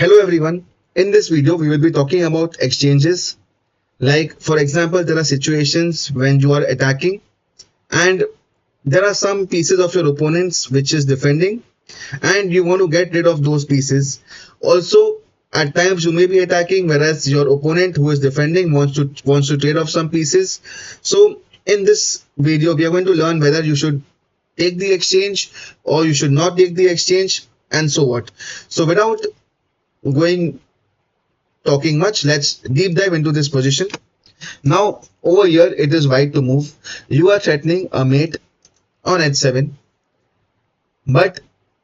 Hello everyone. In this video, we will be talking about exchanges. Like for example, there are situations when you are attacking and there are some pieces of your opponents which is defending and you want to get rid of those pieces. Also, at times you may be attacking whereas your opponent who is defending wants to trade off some pieces. So in this video, we are going to learn whether you should take the exchange or you should not take the exchange and so what. So without going talking much, let's deep dive into this position. Now over here it is white to move. You are threatening a mate on h7, but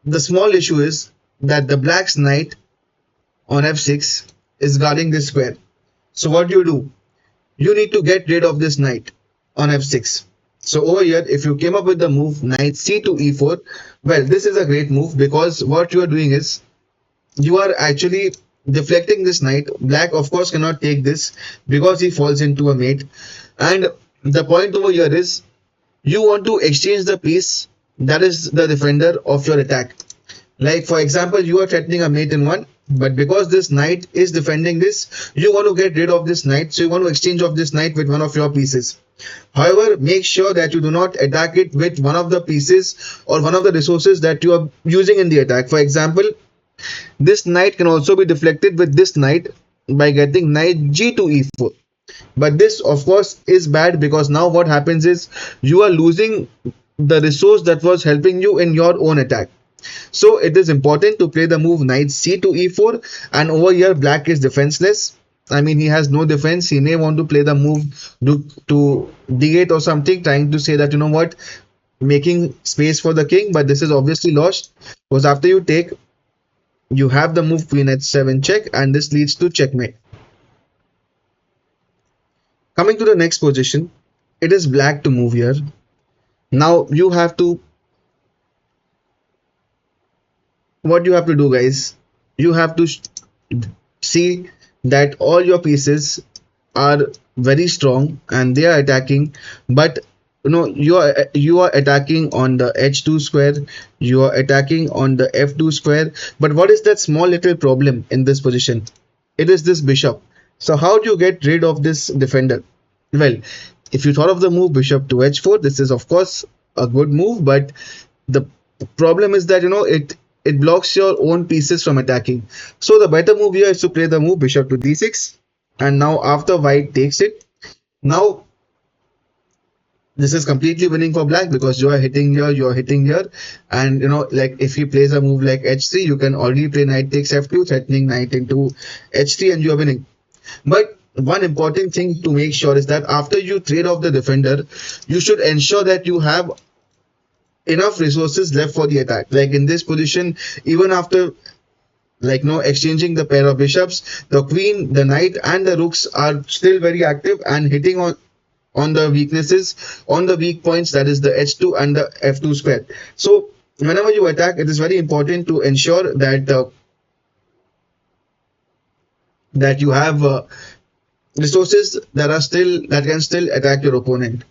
the small issue is that the black's knight on f6 is guarding this square. So what do? You need to get rid of this knight on f6. So over here, if you came up with the move knight c to e4, well, this is a great move because what you are doing is you are actually deflecting this knight. Black of course cannot take this because he falls into a mate, and the point over here is you want to exchange the piece that is the defender of your attack. Like for example, you are threatening a mate in one, but because this knight is defending this, you want to get rid of this knight, so you want to exchange of this knight with one of your pieces. However, make sure that you do not attack it with one of the pieces or one of the resources that you are using in the attack. For example, this knight can also be deflected with this knight by getting knight g to e4. But this of course is bad because now what happens is you are losing the resource that was helping you in your own attack. So it is important to play the move knight c to e4, and over here black is defenseless. I mean, he has no defense. He may want to play the move to d8 or something, trying to say that, you know what, making space for the king, but this is obviously lost because after you take, you have the move queen h7 check, and this leads to checkmate. Coming to the next position, it is black to move here. Now you have to, what you have to do guys, you have to see that all your pieces are very strong and they are attacking, but you are attacking on the h2 square, you are attacking on the f2 square, but what is that small little problem in this position? It is this bishop. So how do you get rid of this defender? Well, if you thought of the move bishop to h4, this is of course a good move, but the problem is that it blocks your own pieces from attacking. So the better move here is to play the move bishop to d6, and now after white takes it, now this is completely winning for black because you are hitting here, you are hitting here, and like if he plays a move like h3, you can already play knight takes f2, threatening knight into h3, and you are winning. But one important thing to make sure is that after you trade off the defender, you should ensure that you have enough resources left for the attack. Like in this position, even after exchanging the pair of bishops, the queen, the knight, and the rooks are still very active and hitting on the weaknesses, on the weak points, that is the h2 and the f2 square. So whenever you attack, it is very important to ensure that that you have resources that can still attack your opponent.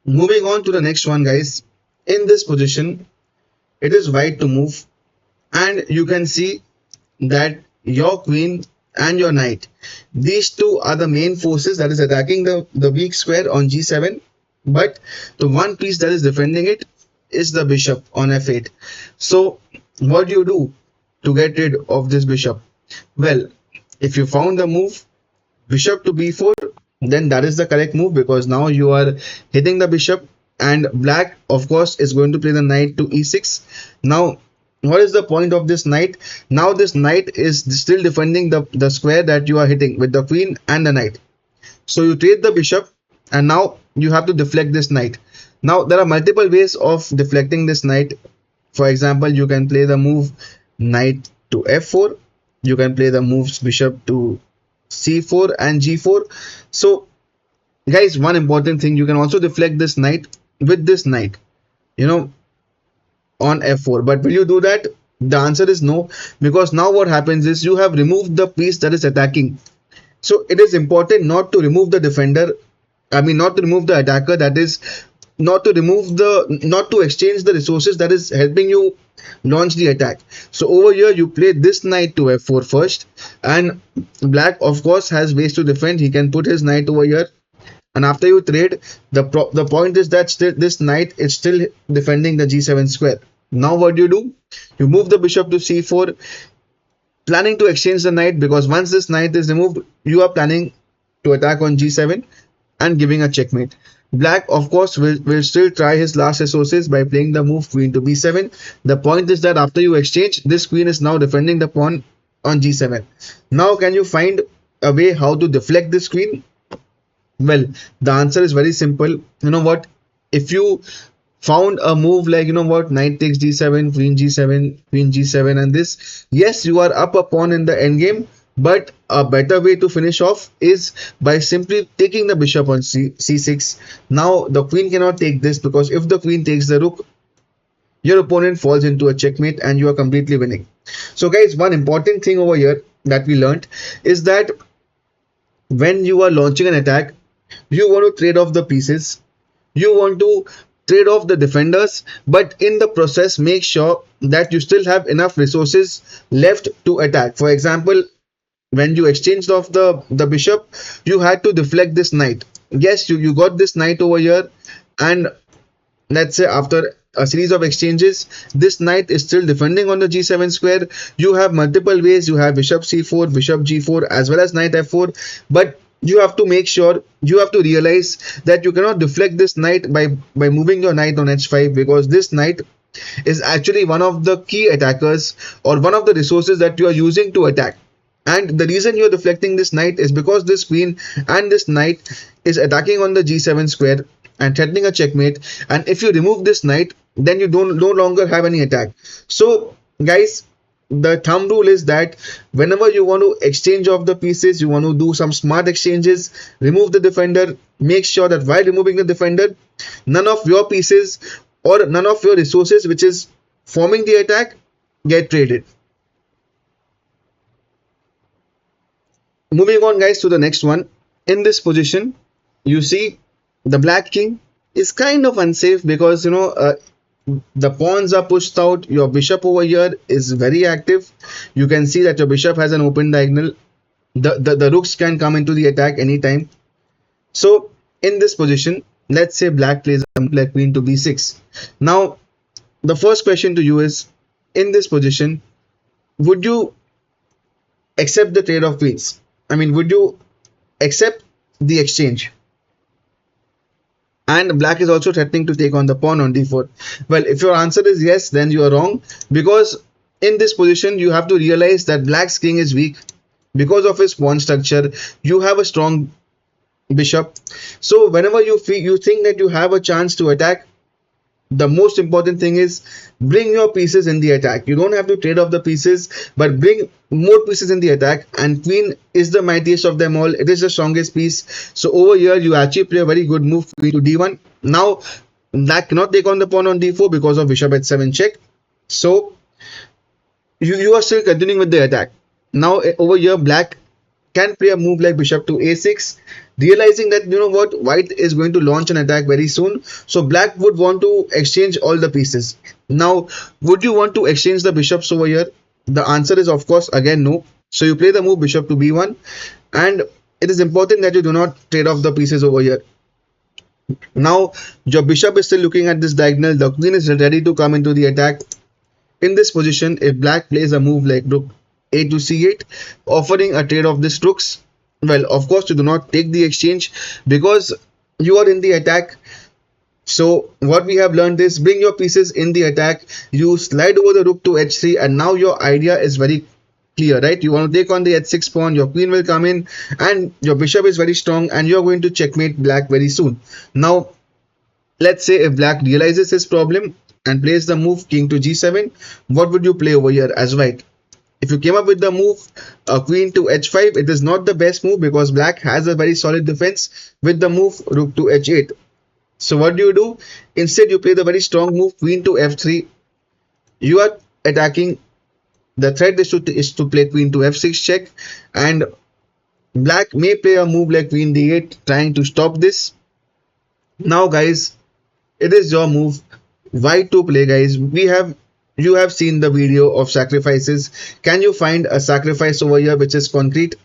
Moving on to the next one, guys. In this position, it is white to move, and you can see that your queen and your knight, these two are the main forces that is attacking the weak square on g7, but the one piece that is defending it is the bishop on f8. So what do you do to get rid of this bishop? Well, if you found the move bishop to b4, then that is the correct move because now you are hitting the bishop, and black of course is going to play the knight to e6. Now what is the point of this knight? Now this knight is still defending the square that you are hitting with the queen and the knight. So you trade the bishop, and now you have to deflect this knight. Now there are multiple ways of deflecting this knight. For example, you can play the move knight to f4, you can play the moves bishop to c4 and g4. So guys, one important thing, you can also deflect this knight with this knight on f4, but will you do that? The answer is no, because now what happens is you have removed the piece that is attacking. So it is important not to remove the defender, I mean not to remove the attacker that is not to remove the, not to exchange the resources that is helping you launch the attack. So over here you play this knight to f4 first, and black of course has ways to defend. He can put his knight over here, and after you trade, the point is that still this knight is still defending the g7 square. Now what do? You move the bishop to c4, planning to exchange the knight, because once this knight is removed, you are planning to attack on g7 and giving a checkmate. Black, of course, will still try his last resources by playing the move queen to b7. The point is that after you exchange, this queen is now defending the pawn on g7. Now, can you find a way how to deflect this queen? Well, the answer is very simple. You know what? If you found a move like, you know what, knight takes d7, queen g7, queen g7, and this, yes, you are up a pawn in the endgame, but a better way to finish off is by simply taking the bishop on c6. Now the queen cannot take this, because if the queen takes the rook, your opponent falls into a checkmate and you are completely winning. So guys, one important thing over here that we learned is that when you are launching an attack, you want to trade off the pieces, you want to trade off the defenders, but in the process make sure that you still have enough resources left to attack. For example, when you exchanged off the bishop, you had to deflect this knight. Yes, you got this knight over here, and let's say after a series of exchanges, this knight is still defending on the g7 square. You have multiple ways. You have bishop c4, bishop g4, as well as knight f4, but you have to make sure, you have to realize that you cannot deflect this knight by moving your knight on h5, because this knight is actually one of the key attackers, or one of the resources that you are using to attack. And the reason you're deflecting this knight is because this queen and this knight is attacking on the g7 square and threatening a checkmate. And if you remove this knight, then you don't no longer have any attack. So guys, the thumb rule is that whenever you want to exchange off the pieces, you want to do some smart exchanges, remove the defender, make sure that while removing the defender, none of your pieces or none of your resources which is forming the attack get traded. Moving on guys to the next one. In this position, you see the black king is kind of unsafe, because the pawns are pushed out. Your bishop over here is very active. You can see that your bishop has an open diagonal. The rooks can come into the attack anytime. So in this position, let's say black plays a move like queen to b6. Now the first question to you is, in this position, would you accept the trade of queens? I mean, would you accept the exchange? And black is also threatening to take on the pawn on d4. Well, if your answer is yes, then you are wrong, because in this position you have to realize that black's king is weak because of his pawn structure. You have a strong bishop, so whenever you think that you have a chance to attack, the most important thing is bring your pieces in the attack. You don't have to trade off the pieces, but bring more pieces in the attack. And queen is the mightiest of them all. It is the strongest piece. So over here you actually play a very good move, queen to d1. Now black cannot take on the pawn on d4 because of bishop h7 check. So you are still continuing with the attack. Now over here black can play a move like bishop to a6, realizing that white is going to launch an attack very soon. So black would want to exchange all the pieces. Now would you want to exchange the bishops over here? The answer is of course again no. So you play the move bishop to b1, and it is important that you do not trade off the pieces over here. Now your bishop is still looking at this diagonal. The queen is ready to come into the attack. In this position, if black plays a move like rook a to c8, offering a trade of these rooks, well, of course you do not take the exchange because you are in the attack. So what we have learned is bring your pieces in the attack. You slide over the rook to h3, and now your idea is very clear, right? You want to take on the h6 pawn, your queen will come in, and your bishop is very strong, and you are going to checkmate black very soon. Now let's say if black realizes his problem and plays the move king to g7, what would you play over here as white? If you came up with the move queen to h5, it is not the best move because black has a very solid defense with the move rook to h8. So what do? Instead, you play the very strong move queen to f3. You are attacking. The threat is to play queen to f6 check, and black may play a move like queen d8 trying to stop this. Now guys, it is your move. Why to play, guys? You have seen the video of sacrifices. Can you find a sacrifice over here which is concrete?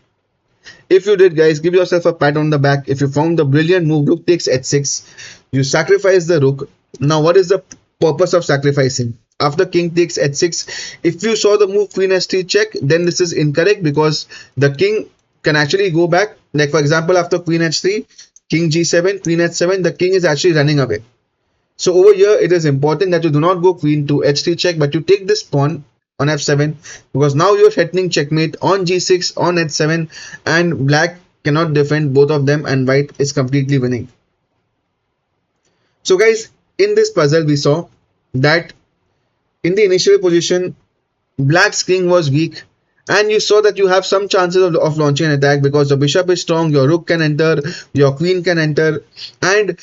If you did, guys, give yourself a pat on the back. If you found the brilliant move, rook takes h6, you sacrifice the rook. Now, what is the purpose of sacrificing? After king takes h6, if you saw the move queen h3 check, then this is incorrect because the king can actually go back. Like, for example, after queen h3, king g7, queen h7, the king is actually running away. So over here, it is important that you do not go queen to h3 check, but you take this pawn on f7 because now you're threatening checkmate on g6, on h7, and black cannot defend both of them and white is completely winning. So guys, in this puzzle, we saw that in the initial position, black's king was weak and you saw that you have some chances of launching an attack because the bishop is strong, your rook can enter, your queen can enter, and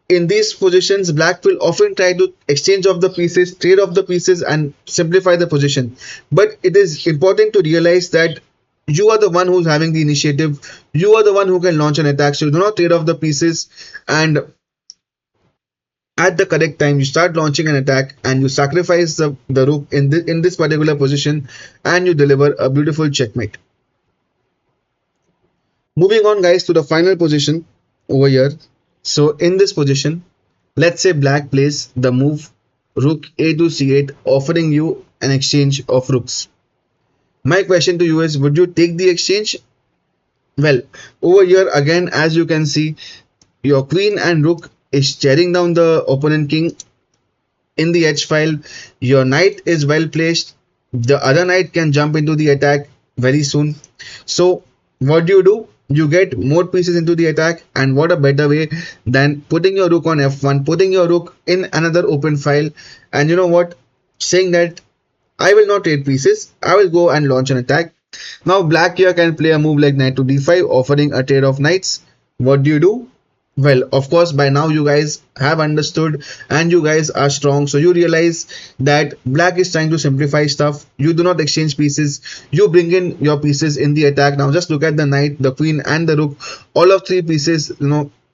in these positions, black will often try to exchange off the pieces, trade off the pieces and simplify the position. But it is important to realize that you are the one who's having the initiative. You are the one who can launch an attack. So you do not trade off the pieces, and at the correct time you start launching an attack and you sacrifice the rook in this particular position and you deliver a beautiful checkmate. Moving on, guys, to the final position over here. So in this position, let's say black plays the move rook a to c8, offering you an exchange of rooks. My question to you is, would you take the exchange? Well, over here again, as you can see, your queen and rook is staring down the opponent king in the h file. Your knight is well placed. The other knight can jump into the attack very soon. So what do? You get more pieces into the attack, and what a better way than putting your rook on f1, putting your rook in another open file, and you know what, saying that I will not trade pieces, I will go and launch an attack. Now black here can play a move like knight to d5, offering a trade of knights. What do? Well, of course, by now you guys have understood and you guys are strong. So you realize that black is trying to simplify stuff. You do not exchange pieces. You bring in your pieces in the attack. Now just look at the knight, the queen and the rook. All of three pieces,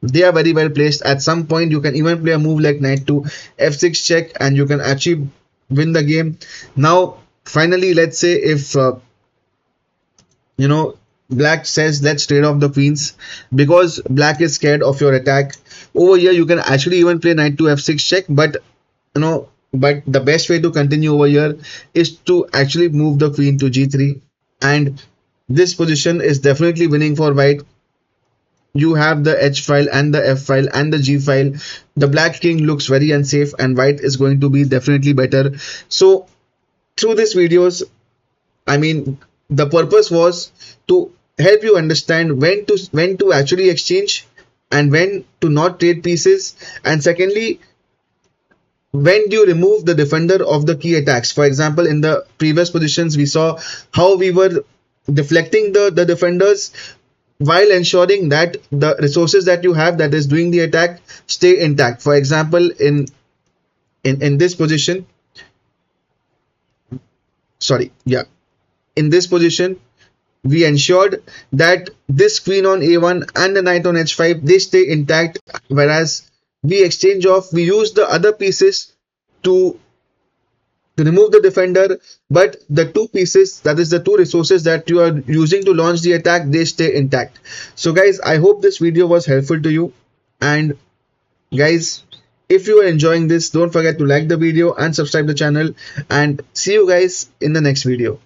they are very well placed. At some point, you can even play a move like knight to f6 check and you can actually win the game. Now, finally, let's say if, black says let's trade off the queens because black is scared of your attack. Over here you can actually even play knight to f6 check, but the best way to continue over here is to actually move the queen to g3, and this position is definitely winning for white. You have the h file and the f file and the g file. The black king looks very unsafe and white is going to be definitely better. So through these videos, the purpose was to help you understand when to actually exchange and when to not trade pieces, and secondly, when do you remove the defender of the key attacks. For example, in the previous positions we saw how we were deflecting the defenders while ensuring that the resources that you have that is doing the attack stay intact. For example, in this position, in this position we ensured that this queen on a1 and the knight on h5, they stay intact, whereas we use the other pieces to remove the defender, but the two pieces, that is the two resources that you are using to launch the attack, they stay intact. So guys, I hope this video was helpful to you, and guys, if you are enjoying this, don't forget to like the video and subscribe the channel, and see you guys in the next video.